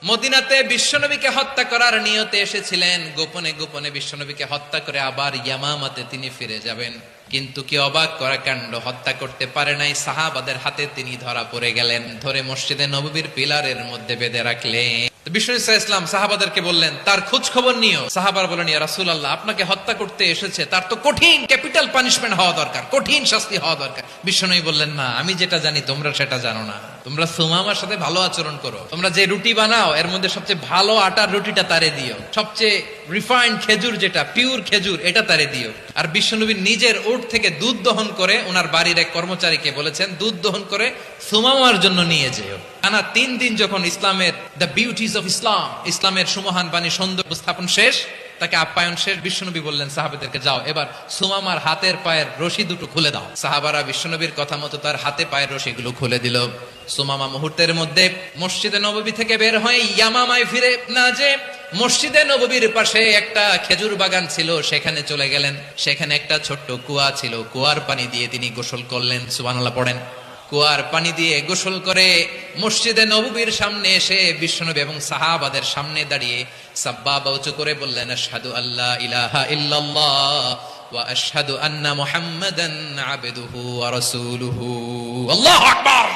মদিনাতে বিশ্বনবীকে হত্যা করার নিয়তে এসেছিলেন, গোপনে গোপনে বিশ্বনবীকে হত্যা করে আবার ইয়ামামাতে তিনি ফিরে যাবেন। কিন্তু কি অবাক করা কাণ্ড, হত্যা করতে পারে নাই, সাহাবাদের হাতে তিনি ধরা পড়ে গেলেন। ধরে মসজিদে নববীর পিলারের মধ্যে বেঁধে রাখলেন। বিষ্ণু ইসলাম সাহাবাদেরকে বললেন তার খোঁজ খবর নিও। সাহাবার বলেন, ইয়া রাসূলুল্লাহ, আপনাকে হত্যা করতে এসেছে, তার তো কঠিন ক্যাপিটাল পানিশমেন্ট হওয়া দরকার, কঠিন শাস্তি হওয়া দরকার। বিষ্ণু বললেন, না, আমি যেটা জানি তোমরা সেটা জানো না। তোমরা সুমামার সাথে ভালো আচরণ করো, তোমরা যে রুটি বানাও এর মধ্যে সবচেয়ে ভালো আটার রুটিটা তারে দিও, সবচেয়ে রিফাইন্ড খেজুর যেটা পিওর খেজুর এটা তারে দিও। আর বিশ্বনবী নিজের উট থেকে দুধ দহন করে ওনার বাড়ির এক কর্মচারীকে বলেছেন দুধ দহন করে সুমামার জন্য নিয়ে যেও। টানা 3 দিন যখন ইসলামের দ্য বিউটিজ অফ ইসলাম, ইসলামের সুমহান বাণী সৌন্দর্য উপস্থাপন শেষ, তাকে আপ্যায়ন শেষ, বিশ্বনবী বললেন সাহাবাদেরকে, যাও এবার সুমামার হাতের পায়ের রশি দুটো খুলে দাও। সাহাবারা বিশ্বনবীর কথা মতো তার হাতে পায়ের রশিগুলো খুলে দিল। সুমামা মুহূর্তের মধ্যে মসজিদে নববী থেকে বের হয়ে ইয়ামামায় ফিরে না যে মসজিদে নববীর পাশে একটা খেজুর বাগান ছিল সেখানে চলে গেলেন। সেখানে একটা ছোট্ট কুয়া ছিল, কুয়ার পানি দিয়ে তিনি গোসল করলেন। সুবহানাল্লাহ পড়েন। কুয়ার পানি দিয়ে গোসল করে মসজিদে নববীর সামনে এসে বিশ্বনবী এবং সাহাবাদের সামনে দাঁড়িয়ে সাব্বাবা উঁচু করে বললেন, আশহাদু আল্লা ইলাহা ইল্লাল্লাহ ওয়া আশহাদু আন্না মুহাম্মাদান আবদুহু ওয়া রাসূলুহু। আল্লাহু আকবার।